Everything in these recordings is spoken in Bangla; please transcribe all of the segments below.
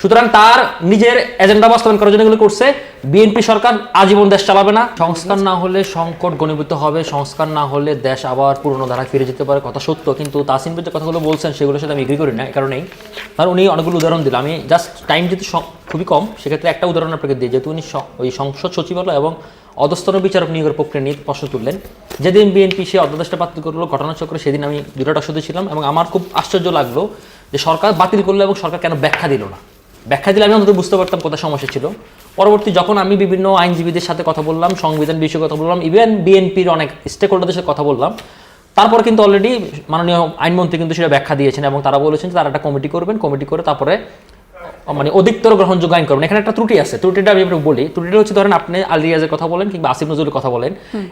সুতরাং তার নিজের এজেন্ডা বাস্তবায়ন করার জন্য এগুলো করছে। বিএনপি সরকার আজীবন দেশ চালাবে না। সংস্কার না হলে সংকট ঘনীভূত হবে, সংস্কার না হলে দেশ আবার পুরনো ধারায় ফিরে যেতে পারে, কথা সত্য। কিন্তু তাসিম ভাই যে কথাগুলো বলছেন সেগুলোর সাথে আমি এগ্রি করি না। এই কারণেই কারণ উনি অনেকগুলো উদাহরণ দিল। আমি জাস্ট টাইম যেহেতু খুবই কম, সেক্ষেত্রে একটা উদাহরণ আপনাকে দিই। যেহেতু উনি ওই সংসদ সচিবালয় এবং অধস্তন বিচারক নিয়োগের প্রক্রিয়া নিয়ে প্রশ্ন তুললেন, যেদিন বিএনপি সে অধ্যাদেশটা বাতিল করলো ঘটনাচক্রে, সেদিন আমি দুটো টকশোতে ছিলাম এবং আমার খুব আশ্চর্য লাগলো যে সরকার বাতিল করলো এবং সরকার কেন ব্যাখ্যা দিল না। ব্যাখ্যা দিলে আমি অন্তত বুঝতে পারতাম কোথায় সমস্যা ছিল। পরবর্তী যখন আমি বিভিন্ন আইনজীবীদের সাথে কথা বললাম, সংবিধান বিষয়ে কথা বললাম, ইভেন বিএনপির অনেক স্টেক হোল্ডারদের সাথে কথা বললাম, তারপর কিন্তু অলরেডি মাননীয় আইনমন্ত্রী কিন্তু সেটা ব্যাখ্যা দিয়েছেন এবং তারা বলেছেন যে তারা একটা কমিটি করবেন, কমিটি করে তারপরে মানে অধিকতর গ্রহণযোগ্য আইন করবেন। এখানে একটা ত্রুটি আছে, ত্রুটিটা আমি আপনাকে বলি। ত্রুটিটা হচ্ছে, ধরেন আপনি আল রিয়াজের কথা বলেন কিংবা আসিফ নজরুলের কথা বলেন,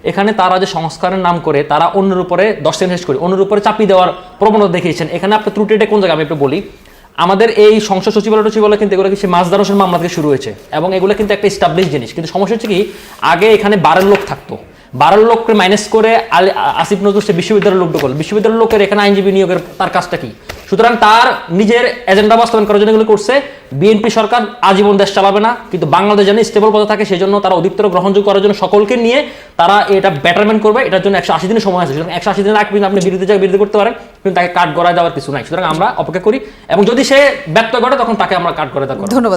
এখানে তারা যে সংস্কারের নাম করে তারা অন্যের উপরে 10 সেকেন্ড শেষ করে অন্যের উপরে চাপিয়ে দেওয়ার প্রবণতা দেখিয়েছেন। এখানে আপনার ত্রুটিটা কোন জায়গায় আমি একটু বলি। আমাদের এই সংসদ সচিবালয় কিন্তু এগুলো কিছু মাছদার হোসেন মামলা থেকে শুরু হয়েছে এবং এগুলো কিন্তু একটা এস্টাবলিশ জিনিস। কিন্তু সমস্যা হচ্ছে কি, আগে এখানে 12 লোক থাকতো, 12 লোককে মাইনাস করে আসিফ নজরুল সে বিশ্ববিদ্যালয়ের লোক ঢুকল। বিশ্ববিদ্যালয়ের লোকের এখানে আইনজীবী নিয়োগের তার কাজটা কি? সুতরাং তার নিজের এজেন্ডা বাস্তবায়ন করার জন্য এগুলো করছে। বিএনপি সরকার আজীবন দেশ চালাবে না, কিন্তু বাংলাদেশ যেন স্টেবল পথে থাকে সেজন্য তারা অধিকতর গ্রহণযোগ্য করার জন্য সকলকে নিয়ে তারা এটা বেটারমেন্ট করবে। এটার জন্য 180 দিনের সময় আছে। সুতরাং 180 দিনের আগে আপনি বিরোধী করতে পারেন, কিন্তু তাকে কাট করা যাওয়ার কিছু নাই। সুতরাং আমরা অপেক্ষা করি এবং যদি সে ব্যর্থ ঘটে তখন তাকে আমরা কাট করে দেওয়া। ধন্যবাদ।